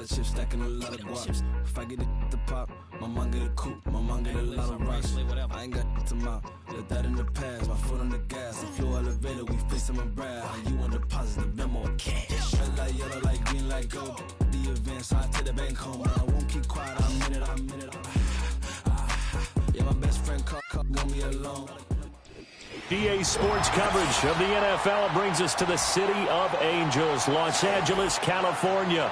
of chips, stacking a lot of guaps. If I get it to pop, my mom get a coupe, my mom get a lot of rocks. I ain't got to mouth, let that in the past. My foot on the gas, the floor elevator, we face some Brad. How you on deposit, the Venmo cash. Red light, yellow light, green light, gold. The event, so I take the bank home. I won't keep quiet, I'm in it. Yeah, my best friend want me alone. EA Sports coverage of the NFL brings us to the City of Angels, Los Angeles, California.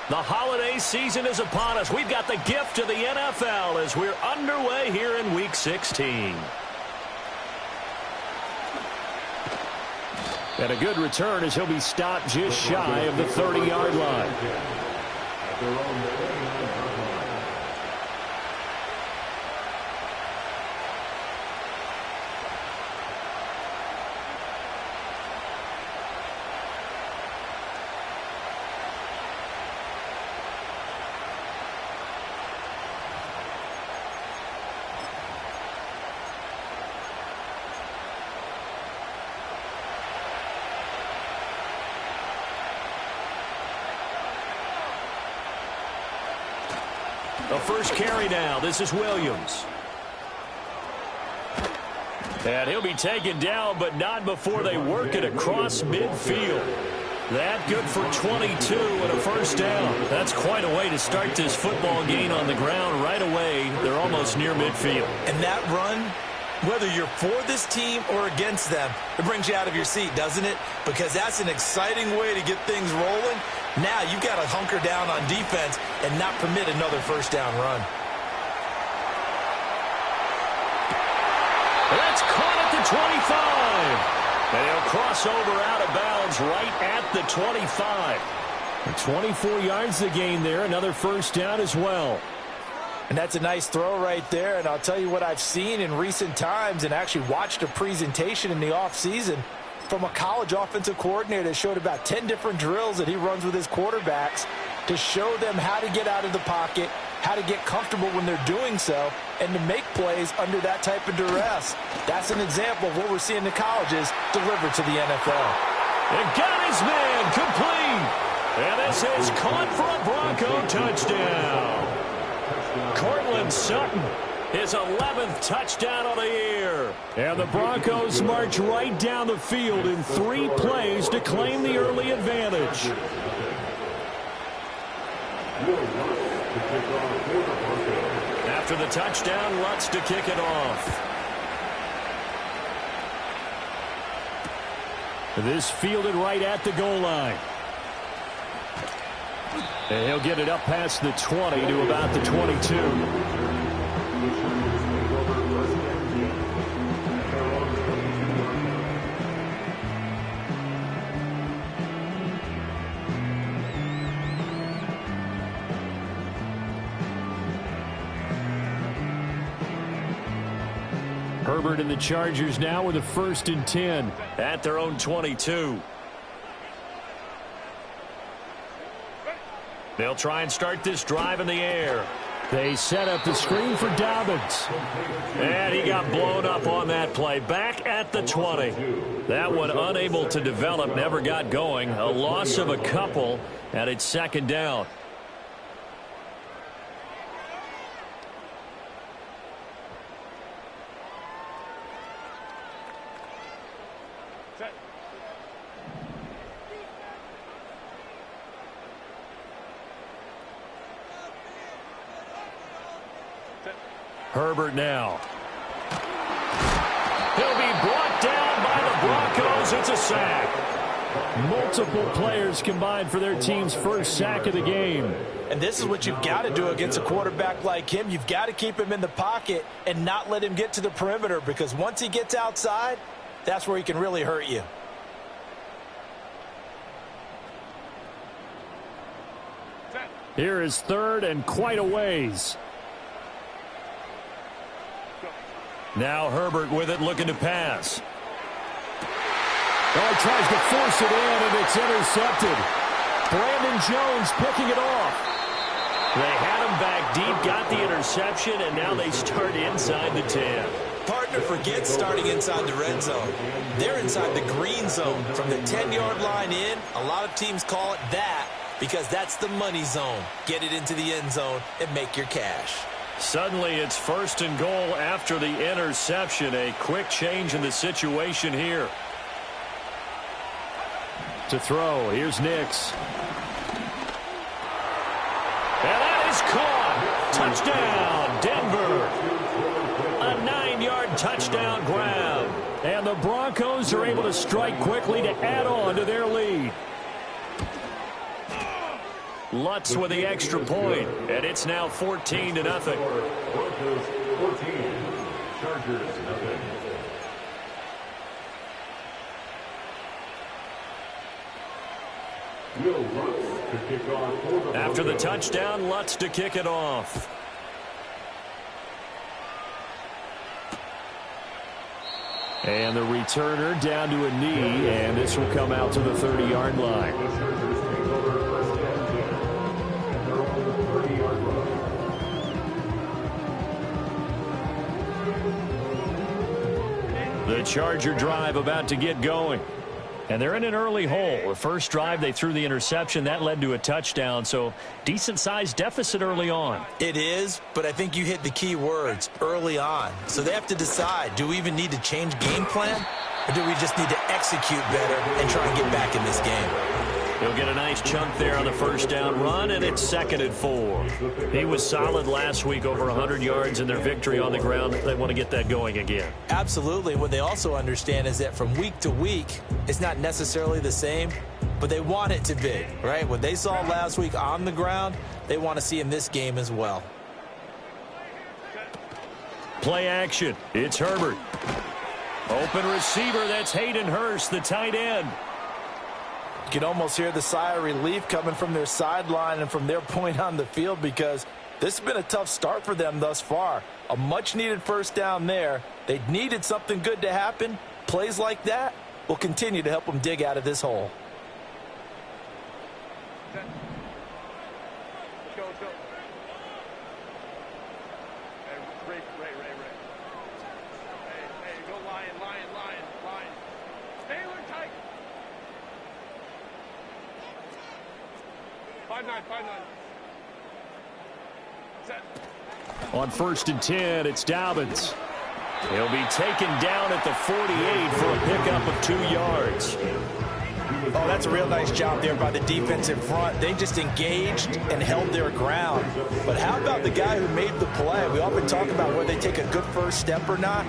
The holiday season is upon us. We've got the gift of the NFL as we're underway here in Week 16. And a good return as he'll be stopped just shy of the 30-yard line. The first carry now. This is Williams. And he'll be taken down, but not before they work it across midfield. That good for 22 and a first down. That's quite a way to start this football game on the ground right away. They're almost near midfield. And that run, whether you're for this team or against them, it brings you out of your seat, doesn't it? Because that's an exciting way to get things rolling. Now you've got to hunker down on defense and not permit another first down run. That's caught at the 25. And he'll cross over out of bounds right at the 25. And 24 yards to gain there. Another first down as well. And that's a nice throw right there. And I'll tell you what I've seen in recent times and actually watched a presentation in the offseason from a college offensive coordinator that showed about 10 different drills that he runs with his quarterbacks to show them how to get out of the pocket, how to get comfortable when they're doing so, and to make plays under that type of duress. That's an example of what we're seeing in the colleges delivered to the NFL. And got his man complete. And this is caught for a Bronco touchdown. Cortland Sutton, his 11th touchdown of the year. And the Broncos march right down the field in 3 plays to claim the early advantage. After the touchdown, Lutz to kick it off. This fielded right at the goal line. And he'll get it up past the 20 to about the 22. Herbert and the Chargers now with a 1st and 10 at their own 22. They'll try and start this drive in the air. They set up the screen for Dobbins. And he got blown up on that play. Back at the 20. That one unable to develop, never got going. A loss of a couple, and it's 2nd down. Herbert now. He'll be brought down by the Broncos. It's a sack. Multiple players combined for their team's first sack of the game. And this is what you've got to do against a quarterback like him. You've got to keep him in the pocket and not let him get to the perimeter, because once he gets outside, that's where he can really hurt you. Here is third and quite a ways. Now Herbert with it, looking to pass. Oh, he tries to force it in, and it's intercepted. Brandon Jones picking it off. They had him back deep, got the interception, and now they start inside the 10. Partner forgets starting inside the red zone. They're inside the green zone. From the 10-yard line in, a lot of teams call it that because that's the money zone. Get it into the end zone and make your cash. Suddenly it's first and goal after the interception. A quick change in the situation here. To throw, here's Nix. And that is caught. Touchdown, Denver. A 9-yard touchdown grab. And the Broncos are able to strike quickly to add on to their lead. Lutz with the extra point, and it's now 14-0. Broncos 14, Chargers nothing. After the touchdown, Lutz to kick it off. And the returner down to a knee, and this will come out to the 30-yard line. The Charger drive about to get going. And they're in an early hole. The first drive, they threw the interception. That led to a touchdown, so decent-sized deficit early on. It is, but I think you hit the key words, early on. So they have to decide, do we even need to change game plan? Or do we just need to execute better and try and get back in this game? He'll get a nice chunk there on the first down run, and it's 2nd and 4. He was solid last week, over 100 yards in their victory on the ground. They want to get that going again. Absolutely. What they also understand is that from week to week, it's not necessarily the same, but they want it to be, right? What they saw last week on the ground, they want to see in this game as well. Play action. It's Herbert. Open receiver, that's Hayden Hurst, the tight end. You can almost hear the sigh of relief coming from their sideline and from their point on the field because this has been a tough start for them thus far. A much-needed first down there. They needed something good to happen. Plays like that will continue to help them dig out of this hole. Let's go, let's go. Hey, Ray. Hey, go Lion. Taylor tight. 5-9. Set. On 1st and 10, it's Dobbins. He'll be taken down at the 48 for a pickup of 2 yards. Oh, that's a real nice job there by the defense in front. They just engaged and held their ground. But how about the guy who made the play? We often talk about whether they take a good first step or not.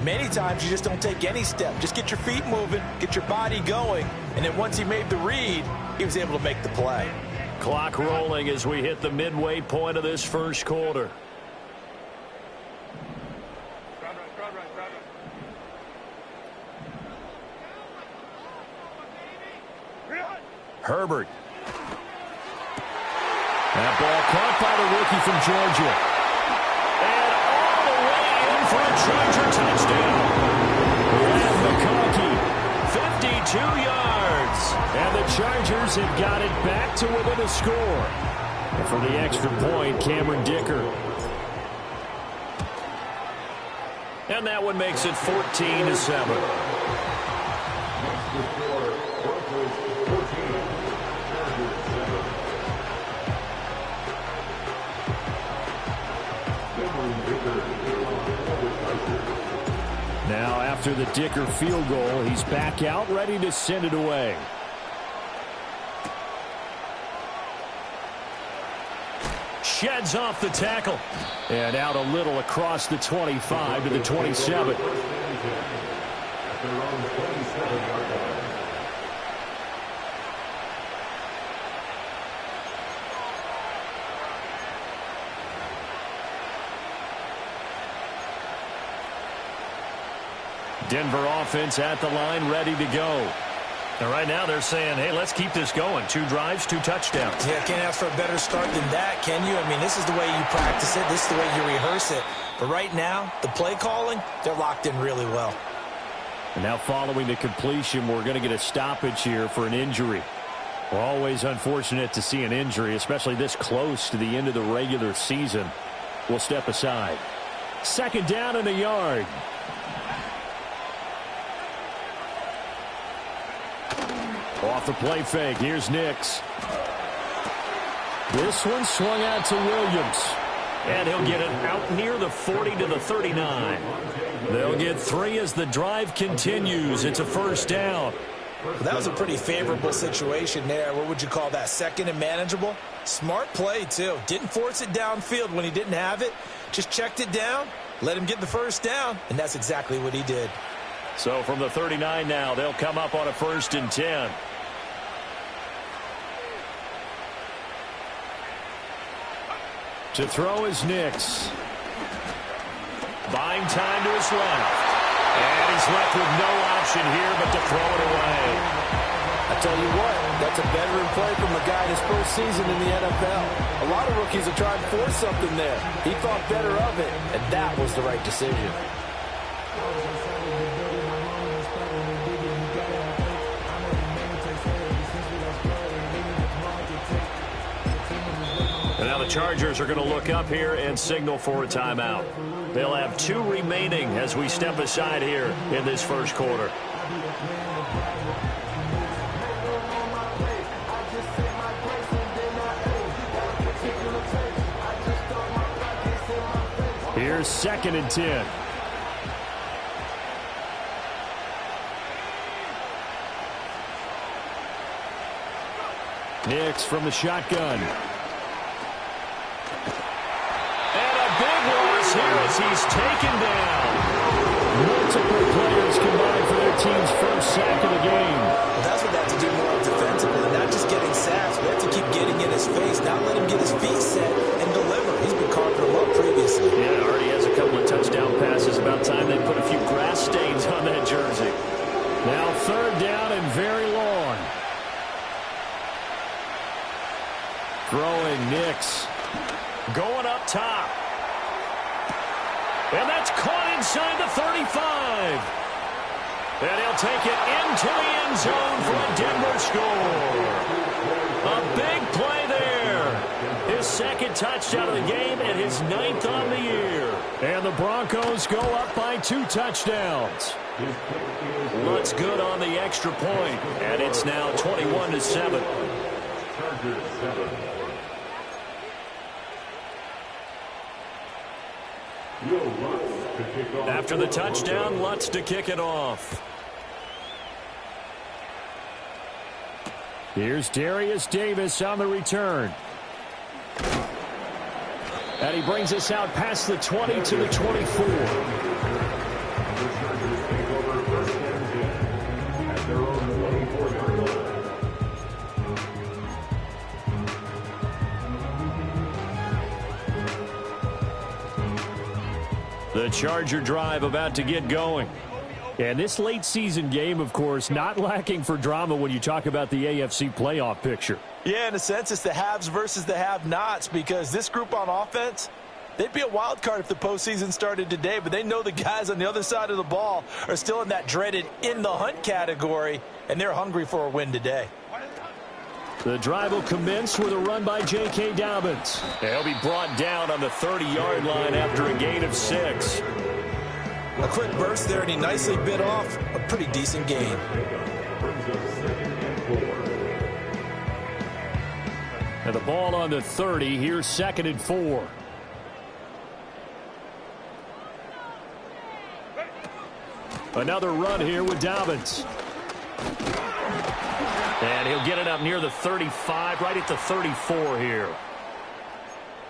Many times you just don't take any step. Just get your feet moving, get your body going, and then once he made the read, he was able to make the play. Clock rolling as we hit the midway point of this first quarter. Crowd right. Herbert. That ball caught by the rookie from Georgia. And all the way in for a Charger touchdown. Brad McConkey, 52 yards. And the Chargers have got it back to within a score. And for the extra point, Cameron Dicker. And that one makes it 14-7. Now, after the Dicker field goal, he's back out, ready to send it away. Sheds off the tackle. And out a little across the 25 to the 27. Denver offense at the line, ready to go. And right now they're saying, hey, let's keep this going. 2 drives, 2 touchdowns. Yeah, can't ask for a better start than that, can you? I mean, this is the way you practice it. This is the way you rehearse it. But right now, the play calling, they're locked in really well. And now following the completion, we're going to get a stoppage here for an injury. We're always unfortunate to see an injury, especially this close to the end of the regular season. We'll step aside. 2nd down and a yard. Off the play fake, here's Nix. This one swung out to Williams. And he'll get it out near the 40 to the 39. They'll get 3 as the drive continues. It's a 1st down. Well, that was a pretty favorable situation there. What would you call that? 2nd and manageable? Smart play, too. Didn't force it downfield when he didn't have it. Just checked it down, let him get the 1st down, and that's exactly what he did. So from the 39 now, they'll come up on a 1st and 10. To throw is Nix. Buying time to his left. And he's left with no option here but to throw it away. I tell you what, that's a veteran play from a guy in his first season in the NFL. A lot of rookies are trying to force something there. He thought better of it, and that was the right decision. And now the Chargers are going to look up here and signal for a timeout. They'll have 2 remaining as we step aside here in this 1st quarter. Here's 2nd and 10. Nix from the shotgun. Here as he's taken down. Multiple players combined for their team's 1st sack of the game. Well, that's what they have to do more defensively, not just getting sacks. We have to keep getting in his face, not let him get his feet set and deliver. He's been carving them up previously. Yeah, already has a couple of touchdown passes. About time they put a few grass stains on that jersey. Now 3rd down and very long. Throwing Nix. Going up top. And that's caught inside the 35. And he'll take it into the end zone for a Denver score. A big play there. His 2nd touchdown of the game and his 9th on the year. And the Broncos go up by 2 touchdowns. Lutz good on the extra point. And it's now 21-7. After the touchdown, Lutz to kick it off. Here's Darius Davis on the return. And he brings us out past the 20 to the 24. The Charger drive about to get going. And this late season game, of course, not lacking for drama when you talk about the AFC playoff picture. Yeah, in a sense, it's the haves versus the have-nots, because this group on offense, they'd be a wild card if the postseason started today, but they know the guys on the other side of the ball are still in that dreaded in-the-hunt category, and they're hungry for a win today. The drive will commence with a run by J.K. Dobbins. He'll be brought down on the 30-yard line after a gain of 6. A quick burst there, and he nicely bit off a pretty decent gain. And the ball on the 30. Here's 2nd and 4. Another run here with Dobbins. And he'll get it up near the 35, right at the 34 here.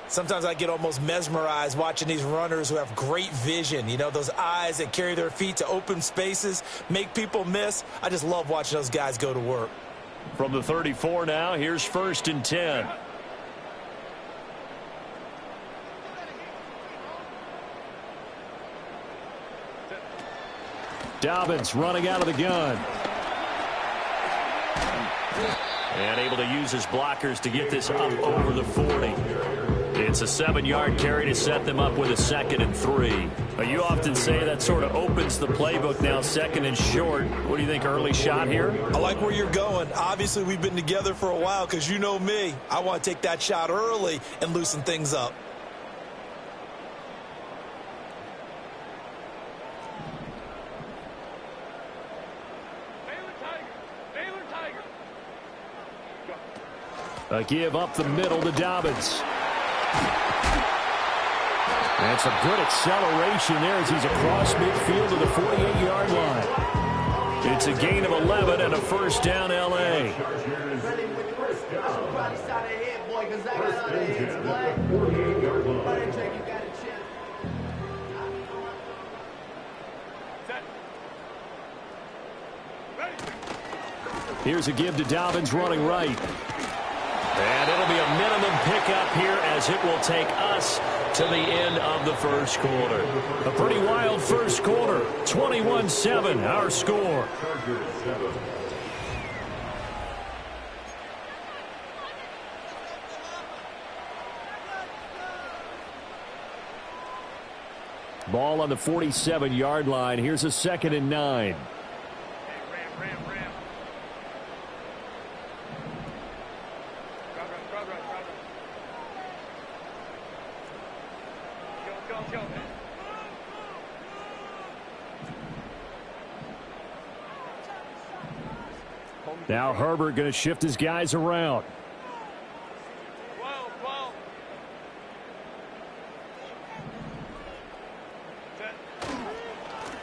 Sometimes I get almost mesmerized watching these runners who have great vision. You know, those eyes that carry their feet to open spaces, make people miss. I just love watching those guys go to work. From the 34 now, here's 1st and 10. Dobbins running out of the gun. And able to use his blockers to get this up over the 40. It's a 7-yard carry to set them up with a 2nd and 3. You often say that sort of opens the playbook now, 2nd and short. What do you think, early shot here? I like where you're going. Obviously, we've been together for a while because you know me. I want to take that shot early and loosen things up. A give up the middle to Dobbins. That's a good acceleration there as he's across midfield to the 48-yard line. It's a gain of 11 and a first down, L.A. Here's a give to Dobbins running right. And it'll be a minimum pickup here as it will take us to the end of the first quarter. A pretty wild first quarter. 21-7, our score. Ball on the 47-yard line. Here's a 2nd and 9. Now Herbert going to shift his guys around.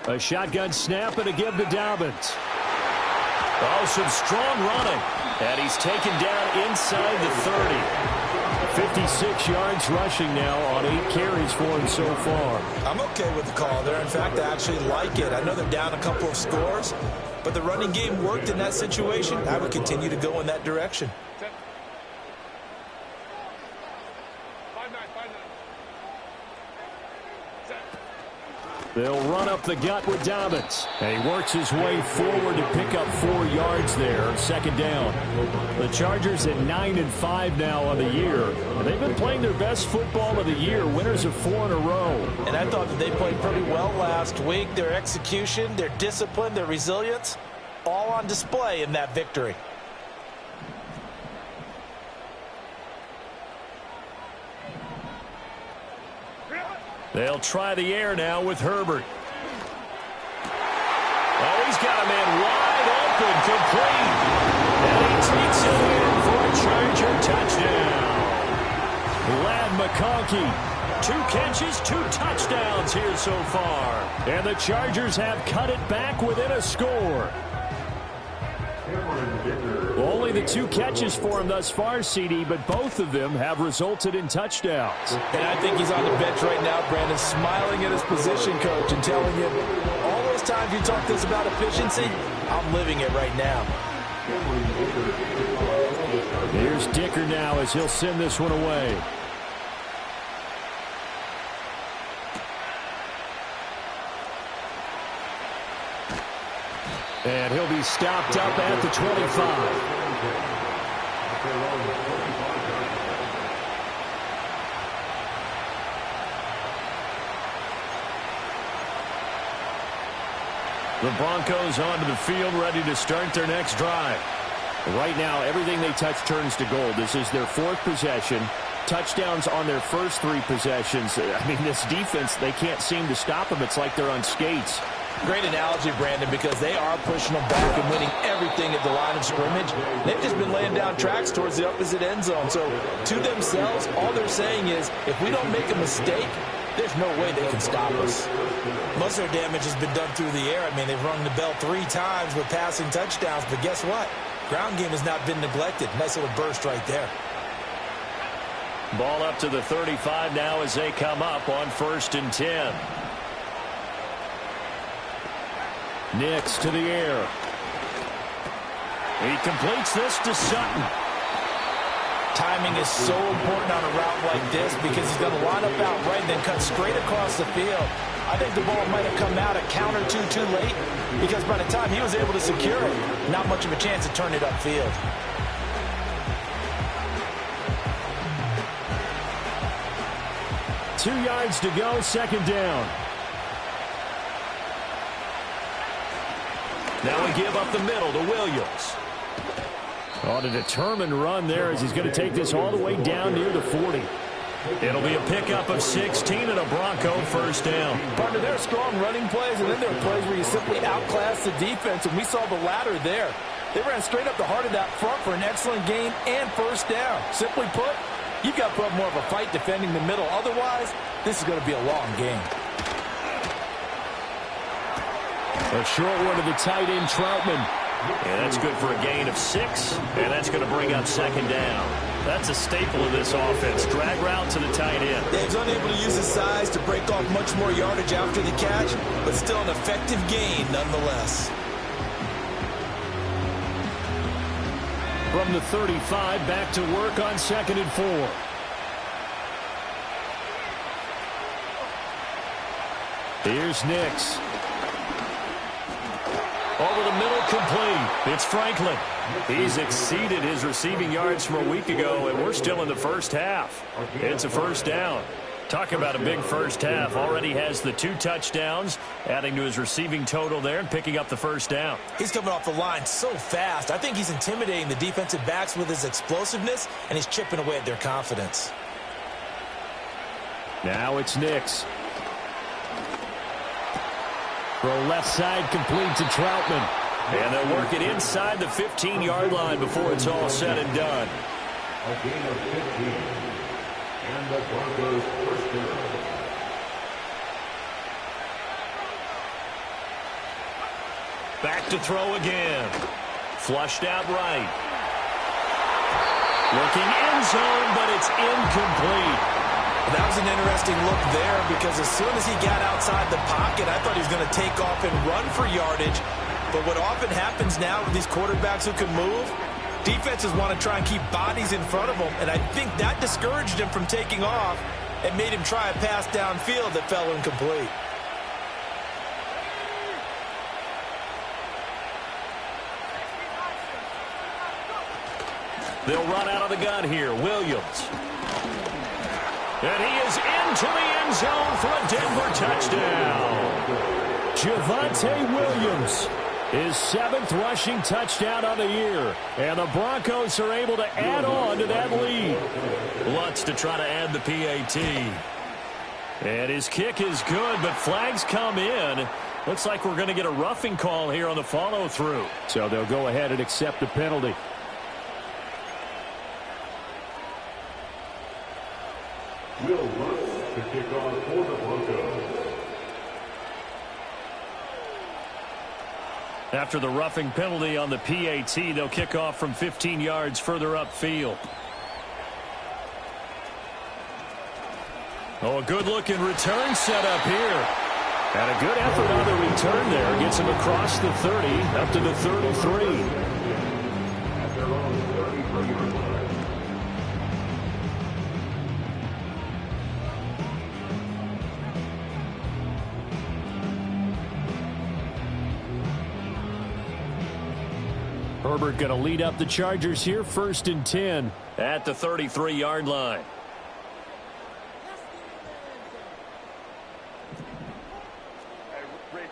A shotgun snap and a give to Dobbins. Oh, some strong running. And he's taken down inside the 30. 56 yards rushing now on 8 carries for him so far. I'm okay with the call there. In fact, I actually like it. I know they're down a couple of scores, but the running game worked in that situation. I would continue to go in that direction. They'll run up the gut with Dobbins. And he works his way forward to pick up 4 yards there. 2nd down. The Chargers at 9-5 now on the year. And they've been playing their best football of the year. Winners of 4 in a row. And I thought that they played pretty well last week. Their execution, their discipline, their resilience, all on display in that victory. They'll try the air now with Herbert. Oh, he's got a man wide open, complete. And he takes it in for a Charger touchdown. Lad McConkey, 2 catches, 2 touchdowns here so far. And the Chargers have cut it back within a score. Only the 2 catches for him thus far, CD, but both of them have resulted in touchdowns. And I think he's on the bench right now, Brandon, smiling at his position coach and telling him, all those times you talk to us about efficiency, I'm living it right now. Here's Dicker now as he'll send this one away. And he'll be stopped up at the 25. The Broncos onto the field, ready to start their next drive. Right now, everything they touch turns to gold. This is their 4th possession. Touchdowns on their first 3 possessions. I mean, this defense, they can't seem to stop them. It's like they're on skates. Great analogy, Brandon, because they are pushing them back and winning everything at the line of scrimmage. They've just been laying down tracks towards the opposite end zone. So to themselves, all they're saying is, if we don't make a mistake, there's no way they can stop us. Most of their damage has been done through the air. I mean, they've rung the bell 3 times with passing touchdowns, but guess what? Ground game has not been neglected. Nice little burst right there. Ball up to the 35 now as they come up on 1st and 10. Nix to the air. He completes this to Sutton. Timing is so important on a route like this because he's going to line up out right and then cut straight across the field. I think the ball might have come out a count or two too late because by the time he was able to secure it, not much of a chance to turn it upfield. Two yards to go, second down. Now we give up the middle to Williams. On a determined run there as he's going to take this all the way down near the 40. It'll be a pickup of 16 and a Bronco first down. Partner, there are strong running plays, and then there are plays where you simply outclass the defense, and we saw the latter there. They ran straight up the heart of that front for an excellent gain and first down. Simply put, you've got to put up more of a fight defending the middle. Otherwise, this is going to be a long game. A short one to the tight end, Troutman. And that's good for a gain of 6, and that's going to bring up second down. That's a staple of this offense. Drag route to the tight end. Dave's unable to use his size to break off much more yardage after the catch, but still an effective gain nonetheless. From the 35, back to work on 2nd and 4. Here's Nix. Over the middle, complete. It's Franklin. He's exceeded his receiving yards from a week ago, and we're still in the first half. It's a first down. Talk about a big first half. Already has the 2 touchdowns, adding to his receiving total there and picking up the first down. He's coming off the line so fast. I think he's intimidating the defensive backs with his explosiveness, and he's chipping away at their confidence. Now it's Nix. Throw left side complete to Troutman. And they'll work it inside the 15-yard line before it's all said and done. A gain of 15. And the Broncos first down. Back to throw again. Flushed out right. Looking end zone, but it's incomplete. That was an interesting look there because as soon as he got outside the pocket, I thought he was going to take off and run for yardage. But what often happens now with these quarterbacks who can move, defenses want to try and keep bodies in front of them, and I think that discouraged him from taking off and made him try a pass downfield that fell incomplete. They'll run out of the gun here. Williams. And he is into the end zone for a Denver touchdown. Javonte Williams, his 7th rushing touchdown of the year. And the Broncos are able to add on to that lead. Lutz to try to add the PAT. And his kick is good, but flags come in. Looks like we're going to get a roughing call here on the follow-through. So they'll go ahead and accept the penalty. Will Lutz to kick off for the Broncos. After the roughing penalty on the PAT, they'll kick off from 15 yards further upfield. Oh, a good-looking return set up here. And a good effort on the return there. Gets him across the 30, up to the 33. At their own 33-yard line. Herbert going to lead up the Chargers here, 1st and 10 at the 33-yard line. Ray.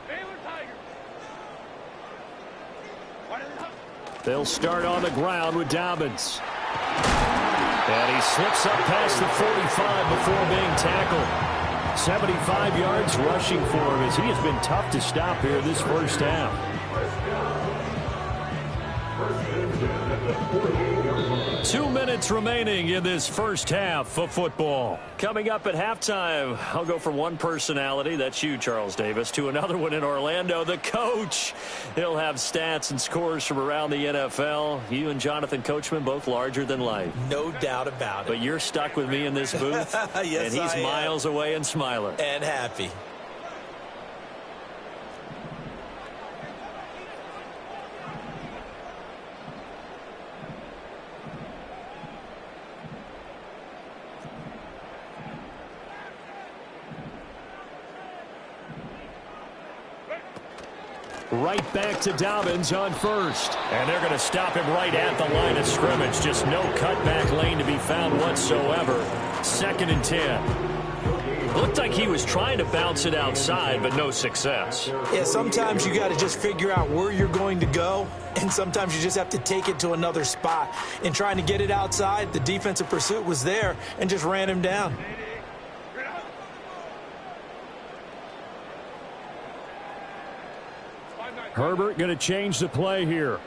Baylor Tigers. They'll start on the ground with Dobbins. And he slips up past the 45 before being tackled. 75 yards rushing for him as he has been tough to stop here this first half. 2 minutes remaining in this first half of football. Coming up at halftime, I'll go from one personality, that's you, Charles Davis, to another one in Orlando, the coach. He'll have stats and scores from around the NFL. You and Jonathan Coachman both larger than life. No doubt about it. But you're stuck with me in this booth, yes, and he's miles away and smiling. And happy. Right back to Dobbins on first. And they're going to stop him right at the line of scrimmage. Just no cutback lane to be found whatsoever. 2nd and 10. Looked like he was trying to bounce it outside, but no success. Yeah, sometimes you got to just figure out where you're going to go, and sometimes you just have to take it to another spot. In trying to get it outside, the defensive pursuit was there and just ran him down. Herbert going to change the play here.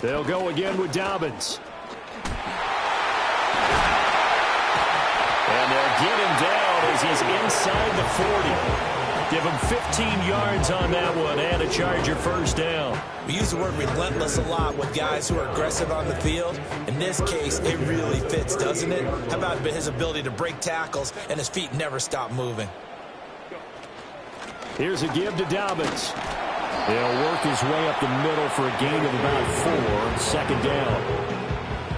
They'll go again with Dobbins. And they'll get him down as he's inside the 40. Give him 15 yards on that one and a Charger first down. We use the word relentless a lot with guys who are aggressive on the field. In this case, it really fits, doesn't it? How about his ability to break tackles and his feet never stop moving? Here's a give to Dobbins. He'll work his way up the middle for a gain of about 4. 2nd down.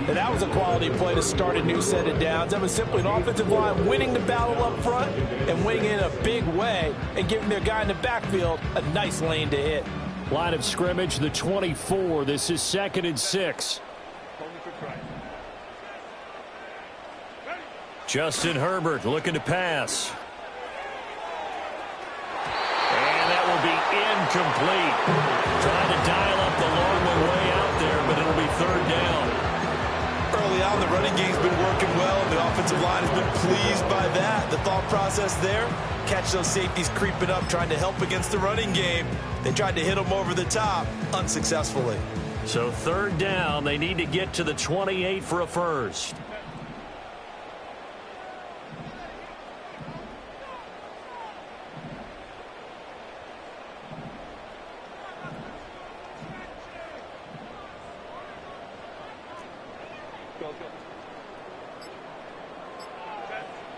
And that was a quality play to start a new set of downs. That was simply an offensive line winning the battle up front and winning in a big way and giving their guy in the backfield a nice lane to hit. Line of scrimmage, the 24. This is 2nd and 6. Justin Herbert looking to pass. And that will be incomplete. Trying to dial up the long one way out there, but it'll be 3rd down. Early on, the running game's been working well, and the offensive line has been pleased by that. The thought process there, catch those safeties creeping up, trying to help against the running game. They tried to hit them over the top, unsuccessfully. So 3rd down, they need to get to the 28 for a first.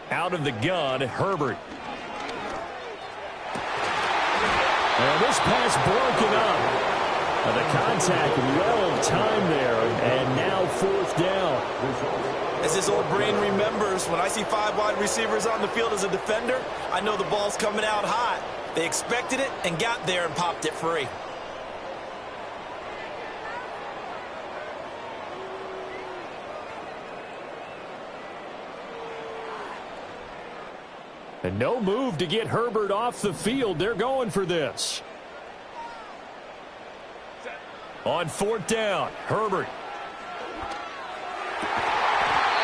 Out of the gun, Herbert. And this pass broken up. The contact well timed there, and now 4th down. As his old brain remembers, when I see 5 wide receivers on the field as a defender, I know the ball's coming out hot. They expected it and got there and popped it free. And no move to get Herbert off the field. They're going for this. On 4th down, Herbert.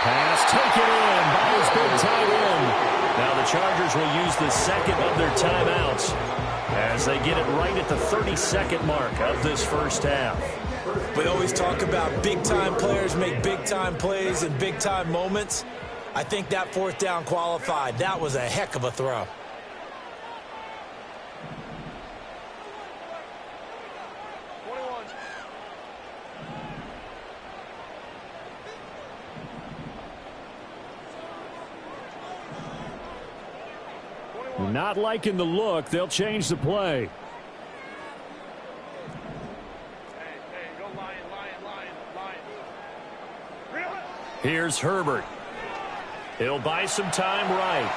Pass taken in by his big tight end. Now the Chargers will use the 2nd of their timeouts as they get it right at the 32nd mark of this first half. We always talk about big-time players make big-time plays in big-time moments. I think that 4th down qualified. That was a heck of a throw. Not liking the look. They'll change the play. Hey, go Lion. Here's Herbert. He'll buy some time right.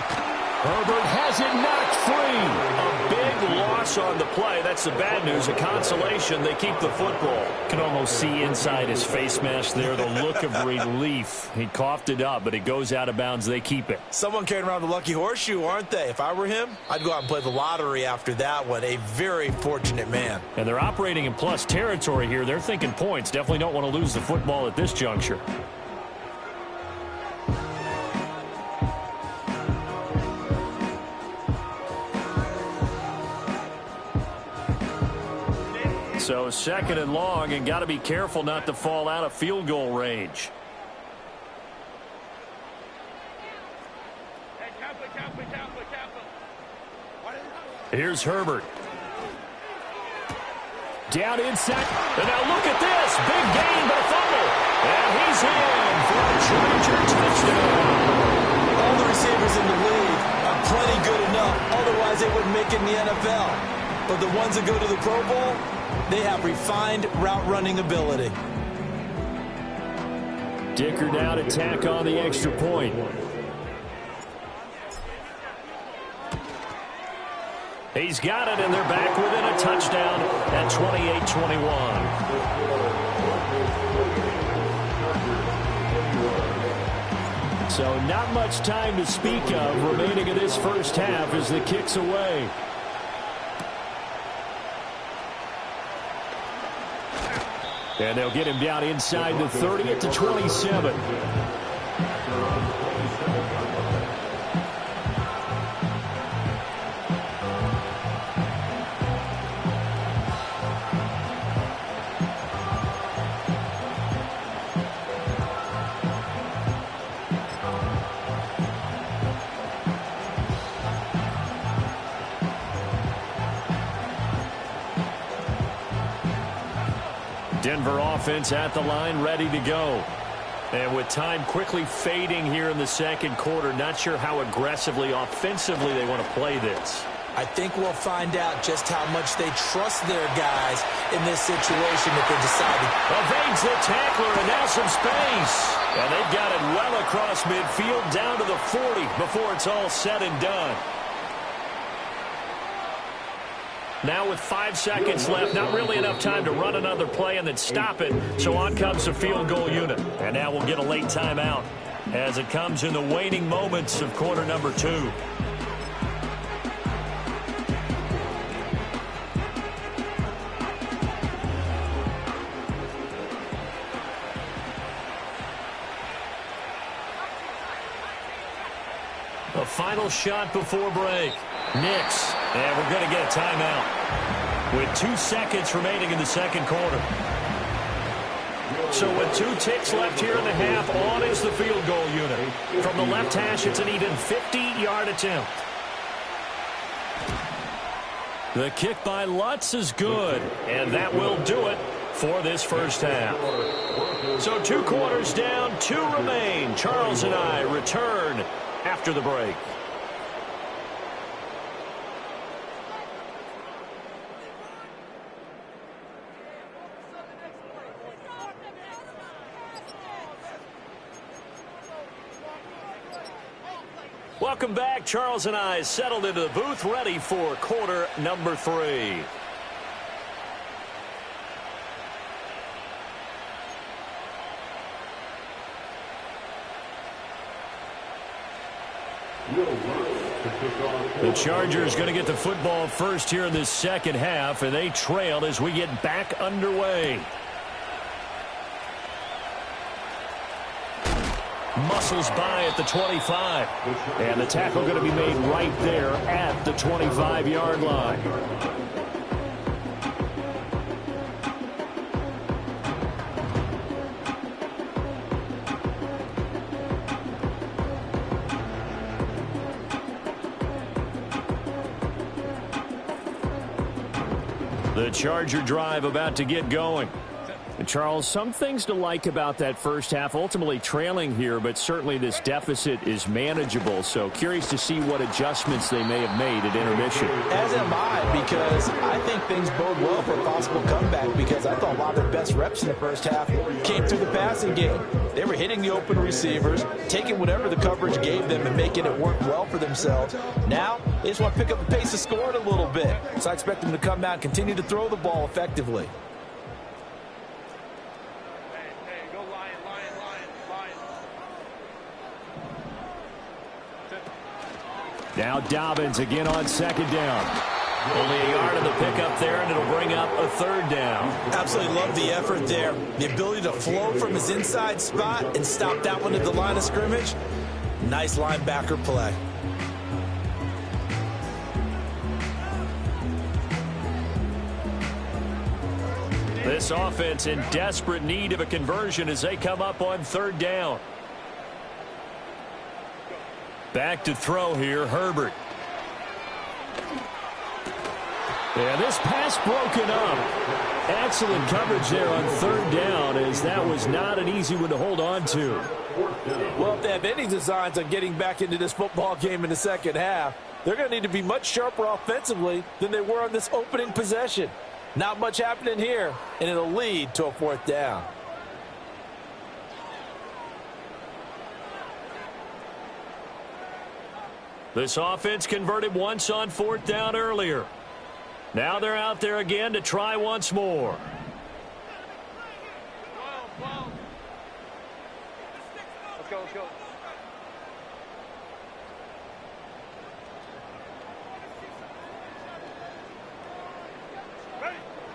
Herbert has it knocked free. A big loss on the play. That's the bad news. A consolation, they keep the football. Can almost see inside his face mask there the look of relief. He coughed it up, but it goes out of bounds. They keep it. Someone carrying around the lucky horseshoe, aren't they? If I were him, I'd go out and play the lottery after that one. A very fortunate man. And they're operating in plus territory here. They're thinking points. Definitely don't want to lose the football at this juncture. So 2nd and long, and got to be careful not to fall out of field goal range. Hey, Kappa. Here's Herbert. Down inside. And now look at this. Big gain, but a fumble. And he's in for a Charger touchdown. All the receivers in the league are plenty good enough. Otherwise, they wouldn't make it in the NFL. But the ones that go to the Pro Bowl, they have refined route running ability. Dicker now to tack on the extra point. He's got it, and they're back within a touchdown at 28-21. So not much time to speak of remaining in this first half as the kick's away. And they'll get him down inside the 30 at the 27. Denver offense at the line, ready to go. And with time quickly fading here in the second quarter, not sure how aggressively, offensively they want to play this. I think we'll find out just how much they trust their guys in this situation if they decide to. Evades the tackler, and now some space. And they've got it well across midfield, down to the 40 before it's all said and done. Now with 5 seconds left, not really enough time to run another play and then stop it. So on comes the field goal unit. And now we'll get a late timeout as it comes in the waning moments of quarter number 2. A final shot before break. Nix. And we're going to get a timeout with 2 seconds remaining in the second quarter. So with 2 ticks left here in the half, on is the field goal unit. From the left hash, it's an even 50-yard attempt. The kick by Lutz is good, and that will do it for this first half. So 2 quarters down, 2 remain. Charles and I return after the break. Welcome back. Charles and I settled into the booth, ready for quarter number 3. The Chargers going to get the football first here in this second half, and they trail as we get back underway. Muscles by at the 25. And the tackle going to be made right there at the 25-yard line. The Charger drive about to get going. And Charles, some things to like about that first half, ultimately trailing here, but certainly this deficit is manageable. So curious to see what adjustments they may have made at intermission. As am I, because I think things bode well for a possible comeback, because I thought a lot of their best reps in the first half came through the passing game. They were hitting the open receivers, taking whatever the coverage gave them and making it work well for themselves. Now, they just want to pick up the pace of scoring a little bit. So I expect them to come out and continue to throw the ball effectively. Now Dobbins again on second down. Only a yard of the pickup there, and it'll bring up a third down. Absolutely love the effort there. The ability to flow from his inside spot and stop that one at the line of scrimmage. Nice linebacker play. This offense in desperate need of a conversion as they come up on third down. Back to throw here, Herbert. And this pass broken up. Excellent coverage there on third down, as that was not an easy one to hold on to. Well, if they have any designs on getting back into this football game in the second half, they're going to need to be much sharper offensively than they were on this opening possession. Not much happening here, and it'll lead to a fourth down. This offense converted once on 4th down earlier. Now they're out there again to try once more. Let's go, let's go.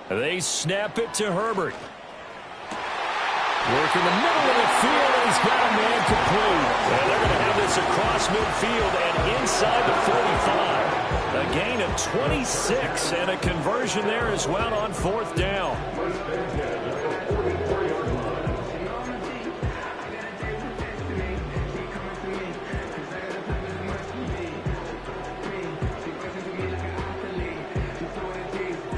They snap it to Herbert. Work in the middle of the field, and he's got a man complete. And they're going to have this across midfield and inside the 45. A gain of 26 and a conversion there as well on 4th down.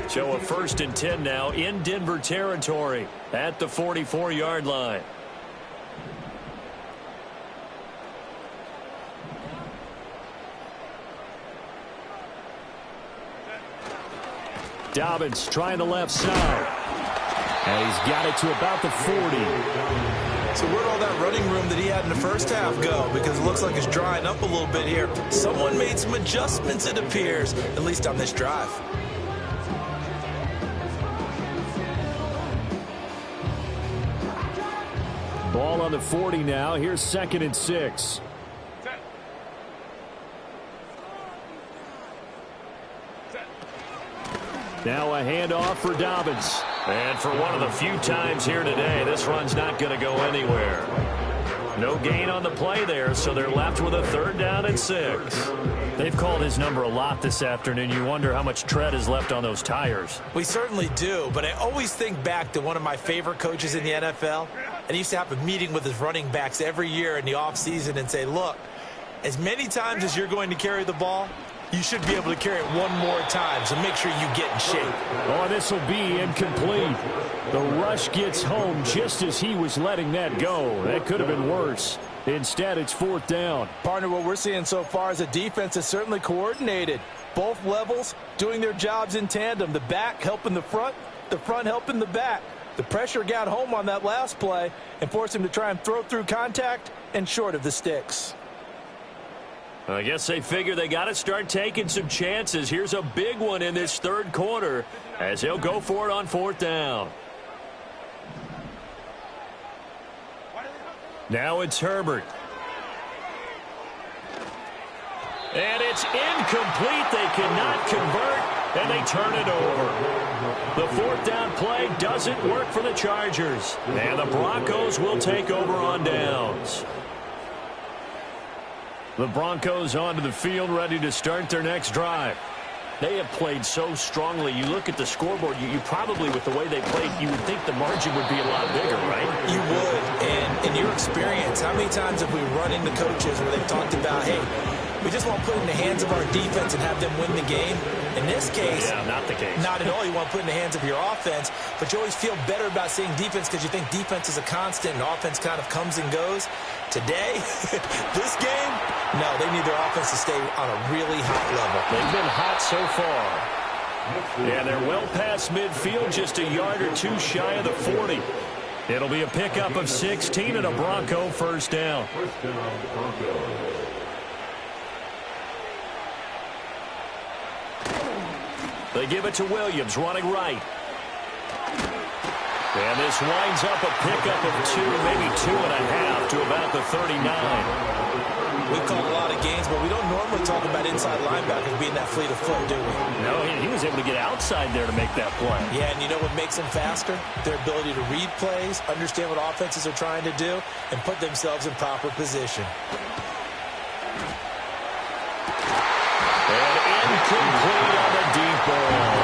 So a 1st and 10 now in Denver territory at the 44-yard line. Dobbins trying the left side. And he's got it to about the 40. So where'd all that running room that he had in the first half go? Because it looks like it's drying up a little bit here. Someone made some adjustments, it appears, at least on this drive. Ball on the 40 now. Here's 2nd and 6. Now a handoff for Dobbins. And for one of the few times here today, this run's not going to go anywhere. No gain on the play there, so they're left with a 3rd down and 6. They've called his number a lot this afternoon. You wonder how much tread is left on those tires. We certainly do, but I always think back to one of my favorite coaches in the NFL. And he used to have a meeting with his running backs every year in the offseason and say, look, as many times as you're going to carry the ball, you should be able to carry it one more time, so make sure you get in shape. Oh, this will be incomplete. The rush gets home just as he was letting that go. That could have been worse. Instead, it's 4th down. Partner, what we're seeing so far is a defense is certainly coordinated. Both levels doing their jobs in tandem. The back helping the front helping the back. The pressure got home on that last play and forced him to try and throw through contact and short of the sticks. I guess they figure they got to start taking some chances. Here's a big one in this 3rd quarter as he'll go for it on 4th down. Now it's Herbert. And it's incomplete. They cannot convert, and they turn it over. The 4th down play doesn't work for the Chargers. And the Broncos will take over on downs. The Broncos onto the field, ready to start their next drive. They have played so strongly. You look at the scoreboard, you probably, with the way they played, you would think the margin would be a lot bigger, right? You would. And in your experience, how many times have we run into coaches where they've talked about, hey, we just want to put it in the hands of our defense and have them win the game? In this case, yeah, not the case. Not at all. You want to put it in the hands of your offense, but you always feel better about saying defense because you think defense is a constant and offense kind of comes and goes. Today, this game, no, they need their offense to stay on a really hot level. They've been hot so far. Yeah, they're well past midfield, just a yard or two shy of the 40. It'll be a pickup of 16 and a Bronco 1st down. They give it to Williams, running right. And this winds up a pickup of 2, maybe 2.5 to about the 39. We call a lot of games, but we don't normally talk about inside linebackers being that fleet of foot, do we? No, he was able to get outside there to make that play. Yeah, and you know what makes them faster? Their ability to read plays, understand what offenses are trying to do, and put themselves in proper position. And incomplete on the deep ball.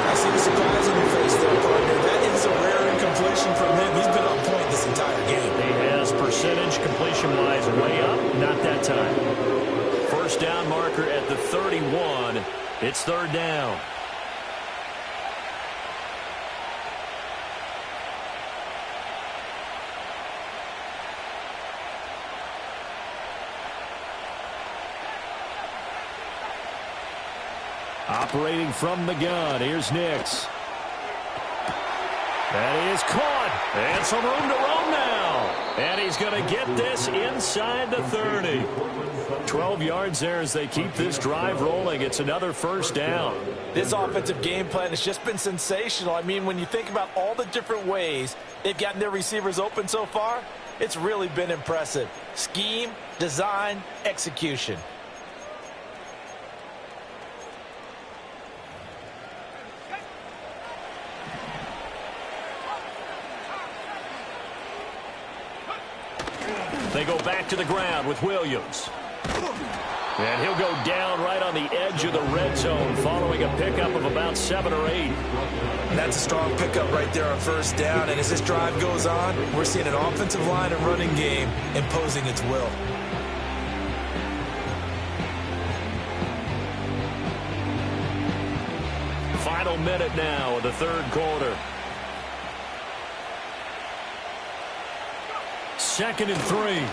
I see the surprise in your face there, partner. That is a rare incompletion from him. He's been on point this entire game. He has percentage completion-wise way up. Not that time. 1st down marker at the 31. It's 3rd down. Operating from the gun, here's Nix. That is caught, and some room to roam now. And he's going to get this inside the 30. 12 yards there as they keep this drive rolling. It's another first down. This offensive game plan has just been sensational. I mean, when you think about all the different ways they've gotten their receivers open so far, it's really been impressive. Scheme, design, execution. They go back to the ground with Williams. And he'll go down right on the edge of the red zone following a pickup of about 7 or 8. That's a strong pickup right there on first down. And as this drive goes on, we're seeing an offensive line and running game imposing its will. Final minute now of the third quarter. 2nd and 3.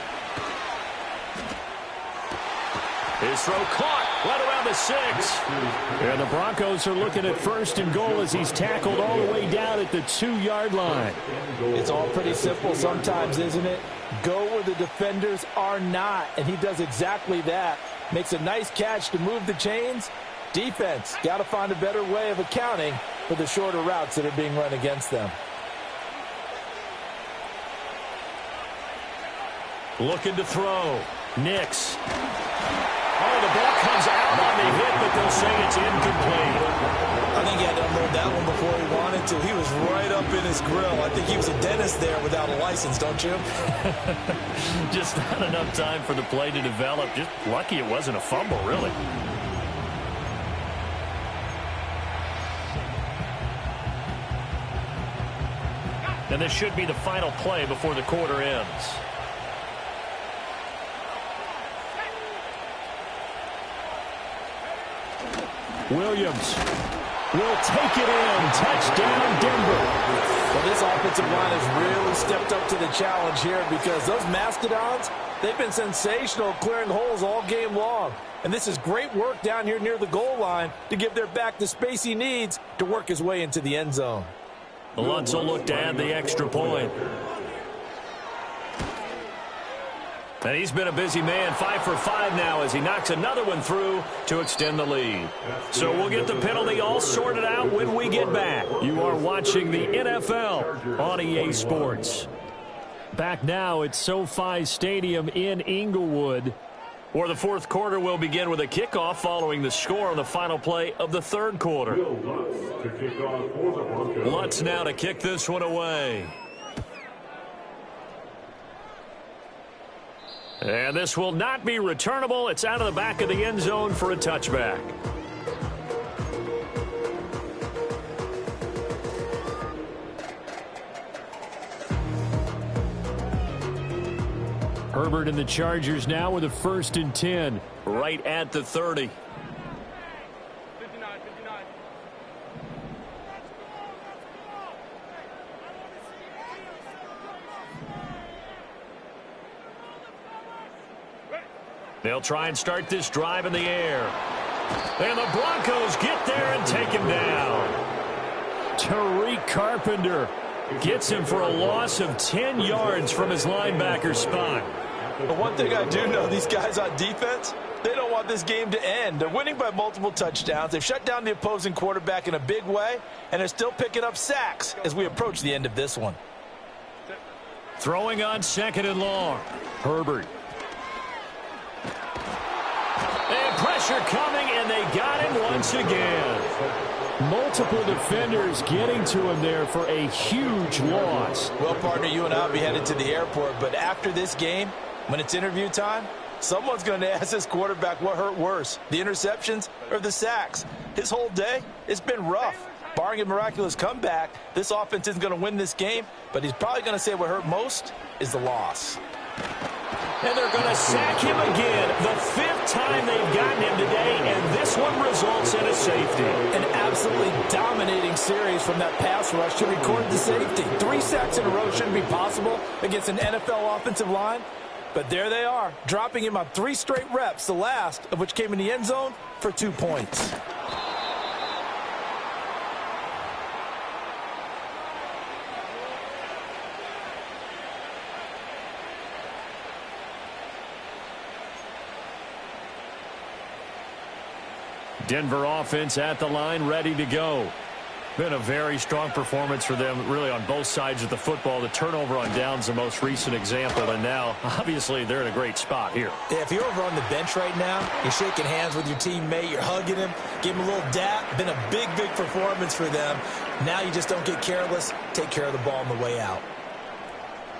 His throw caught right around the 6. And the Broncos are looking at 1st and goal as he's tackled all the way down at the 2-yard line. It's all pretty simple sometimes, isn't it? Go where the defenders are not, and he does exactly that. Makes a nice catch to move the chains. Defense, got to find a better way of accounting for the shorter routes that are being run against them. Looking to throw. Nix. Oh, the ball comes out on the hit, but they'll say it's incomplete. I think he had to unload that one before he wanted to. He was right up in his grill. I think he was a dentist there without a license, don't you? Just not enough time for the play to develop. Just lucky it wasn't a fumble, really. And this should be the final play before the quarter ends. Williams will take it in. Touchdown, Denver. Well, this offensive line has really stepped up to the challenge here because those Mastodons, they've been sensational clearing holes all game long. And this is great work down here near the goal line to give their back the space he needs to work his way into the end zone. Lutz will look to add the extra point. And he's been a busy man, 5 for 5 now as he knocks another one through to extend the lead. So we'll get the penalty all sorted out when we get back. You are watching the NFL on EA Sports. Back now at SoFi Stadium in Inglewood, where the fourth quarter will begin with a kickoff following the score on the final play of the third quarter. Lutz now to kick this one away. And this will not be returnable. It's out of the back of the end zone for a touchback. Herbert and the Chargers now with a 1st and 10 right at the 30. 59. They'll try and start this drive in the air. And the Broncos get there and take him down. Tariq Carpenter gets him for a loss of 10 yards from his linebacker spot. But one thing I do know, these guys on defense, they don't want this game to end. They're winning by multiple touchdowns. They've shut down the opposing quarterback in a big way, and they're still picking up sacks as we approach the end of this one. Throwing on 2nd and long. Herbert. And pressure coming, and they got him once again. Multiple defenders getting to him there for a huge loss. Well, partner, you and I will be headed to the airport, but after this game, when it's interview time, someone's going to ask this quarterback what hurt worse, the interceptions or the sacks. His whole day, it's been rough. Barring a miraculous comeback, this offense isn't going to win this game, but he's probably going to say what hurt most is the loss. And they're going to sack him again, the 5th time they've gotten him today, and this one results in a safety. An absolutely dominating series from that pass rush to record the safety. 3 sacks in a row shouldn't be possible against an NFL offensive line, but there they are, dropping him on 3 straight reps, the last of which came in the end zone for 2 points. Denver offense at the line, ready to go. Been a very strong performance for them, really, on both sides of the football. The turnover on downs, the most recent example, and now, obviously, they're in a great spot here. Yeah, if you're over on the bench right now, you're shaking hands with your teammate, you're hugging him, give him a little dap. Been a big, big performance for them. Now you just don't get careless. Take care of the ball on the way out.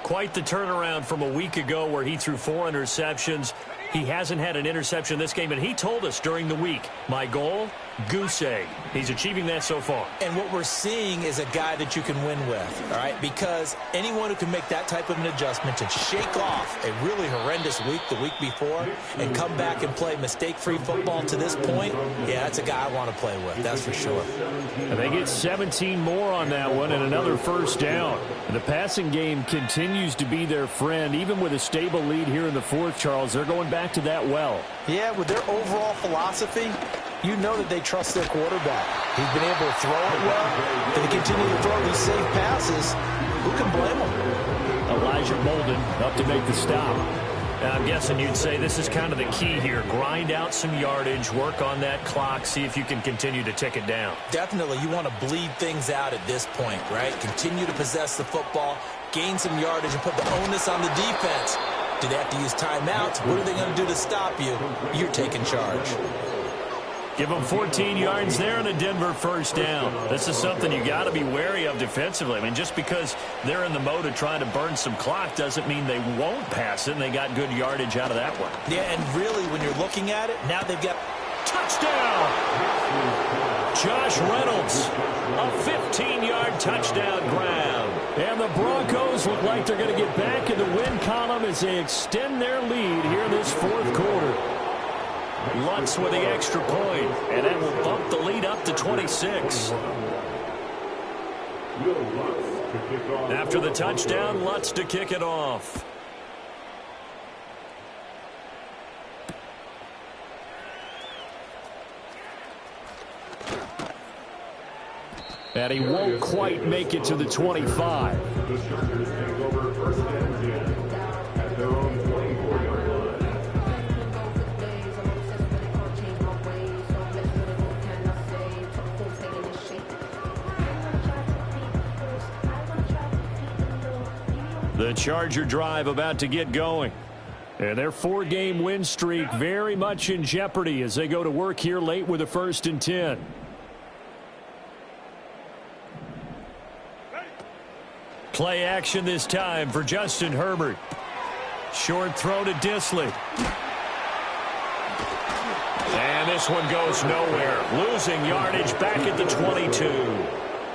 Quite the turnaround from a week ago where he threw 4 interceptions. He hasn't had an interception this game, and he told us during the week, my goal, goose egg. He's achieving that so far. And what we're seeing is a guy that you can win with, all right? Because anyone who can make that type of an adjustment to shake off a really horrendous week the week before and come back and play mistake-free football to this point, yeah, that's a guy I want to play with, that's for sure. And they get 17 more on that one and another first down. The passing game continues to be their friend. Even with a stable lead here in the fourth, Charles, they're going back to that well. Yeah, with their overall philosophy, you know that they trust their quarterback. He's been able to throw it well. They continue to throw these safe passes. Who can blame them? Elijah Molden up to make the stop. Now, I'm guessing you'd say this is kind of the key here. Grind out some yardage, work on that clock, see if you can continue to tick it down. Definitely, you want to bleed things out at this point, right? Continue to possess the football, gain some yardage, and put the onus on the defense. Do they have to use timeouts? What are they going to do to stop you? You're taking charge. Give them 14 yards there and a Denver first down. This is something you got to be wary of defensively. I mean, just because they're in the mode of trying to burn some clock doesn't mean they won't pass it, and they got good yardage out of that one. Yeah, and really, when you're looking at it, now they've got touchdown. Josh Reynolds, a 15-yard touchdown grab. And the Broncos look like they're going to get back in the win column as they extend their lead here in this fourth quarter. Lutz with the extra point, and that will bump the lead up to 26. After the touchdown, Lutz to kick it off. And he won't quite make it to the 25. The Chargers take over first and 10 at their own 24-yard line. The Charger drive about to get going. And their 4-game win streak very much in jeopardy as they go to work here late with a 1st and 10. Play action this time for Justin Herbert. Short throw to Disley. And this one goes nowhere. Losing yardage back at the 22.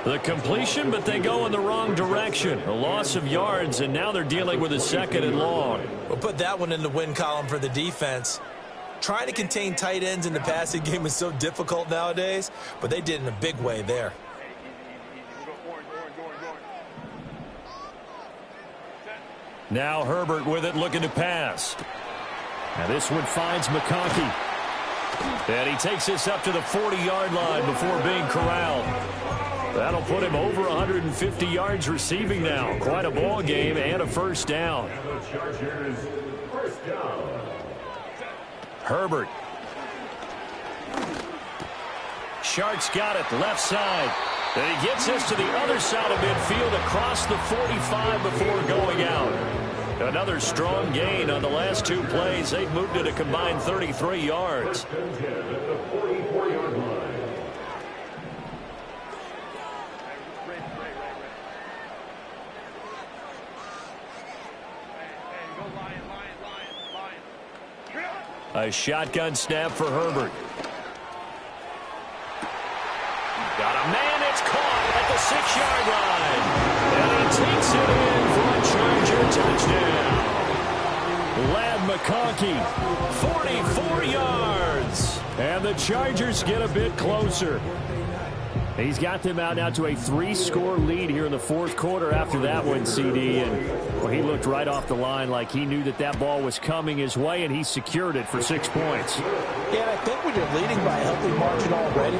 The completion, but they go in the wrong direction. A loss of yards, and now they're dealing with a 2nd and long. We'll put that one in the win column for the defense. Trying to contain tight ends in the passing game is so difficult nowadays, but they did in a big way there. Now Herbert with it, looking to pass. Now this one finds McConkey. And he takes this up to the 40-yard line before being corralled. That'll put him over 150 yards receiving now. Quite a ball game and a first down. Herbert. Sharks got it, left side. And he gets this to the other side of midfield across the 45 before going out. Another strong gain on the last 2 plays. They've moved it a combined 33 yards. A shotgun snap for Herbert. Got a man, it's caught at the 6-yard line. And he takes it in for a Charger touchdown. Ladd McConkey, 44 yards. And the Chargers get a bit closer. He's got them out now to a 3-score lead here in the fourth quarter after that one, CD. And well, he looked right off the line like he knew that that ball was coming his way, and he secured it for 6 points. Yeah, and I think when you're leading by a healthy margin already,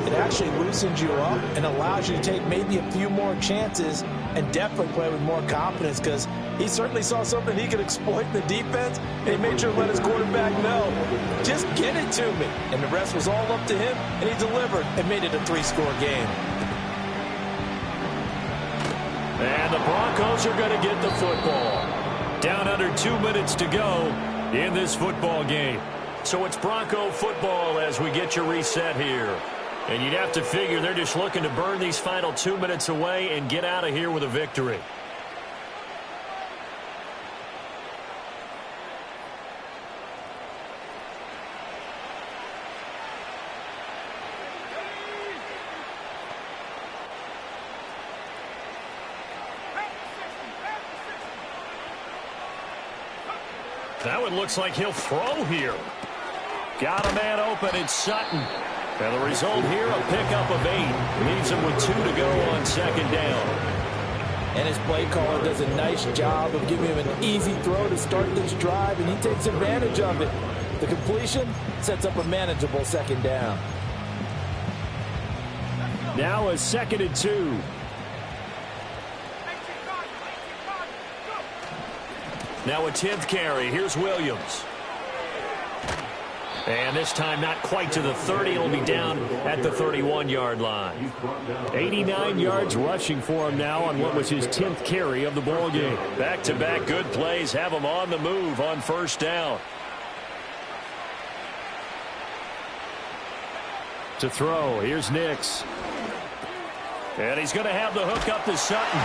it actually loosens you up and allows you to take maybe a few more chances and definitely play with more confidence because he certainly saw something he could exploit in the defense, and he made sure to let his quarterback know, just get it to me. And the rest was all up to him, and he delivered and made it a 3-score game. And the Broncos are going to get the football. Down under 2 minutes to go in this football game. So it's Bronco football as we get you reset here. And you'd have to figure they're just looking to burn these final 2 minutes away and get out of here with a victory. Now it looks like he'll throw here. Got a man open, it's Sutton. And the result here, a pickup of 8. Leaves him with 2 to go on second down. And his play caller does a nice job of giving him an easy throw to start this drive, and he takes advantage of it. The completion sets up a manageable second down. Now a 2nd and 2. Now a 10th carry. Here's Williams. And this time not quite to the 30. It'll be down at the 31-yard line. 89 yards rushing for him now on what was his 10th carry of the ball game. Back-to-back good plays have him on the move on first down. To throw, here's Nix. And he's going to have the hook up to Sutton.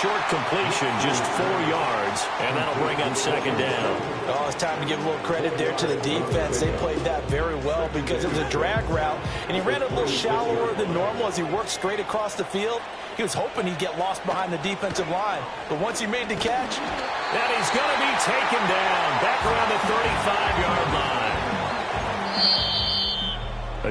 Short completion, just 4 yards, and that'll bring up second down. Oh, it's time to give a little credit there to the defense. They played that very well because it was a drag route, and he ran a little shallower than normal as he worked straight across the field. He was hoping he'd get lost behind the defensive line, but once he made the catch, and he's going to be taken down back around the 35-yard line.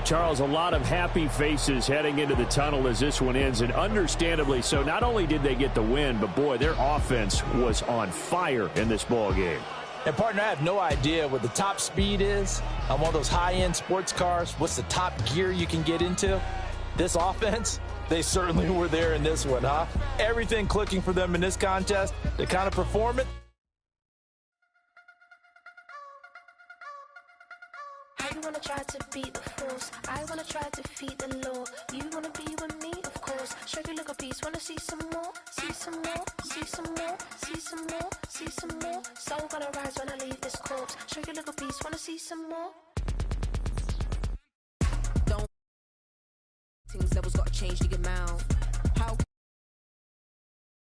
Charles, a lot of happy faces heading into the tunnel as this one ends, and understandably so. Not only did they get the win, but boy, their offense was on fire in this ball game. And partner, I have no idea what the top speed is on one of those high-end sports cars. What's the top gear you can get into? This offense, they certainly were there in this one, huh? Everything clicking for them in this contest to kind of perform it. I wanna try to beat the force. I wanna try to defeat the law. You wanna be with me, of course. Show you a little piece. Wanna see some more? See some more? See some more? See some more? See some more? Soul gonna rise when I leave this corpse. Show you a little piece. Wanna see some more? Don't things levels gotta change to get mouth.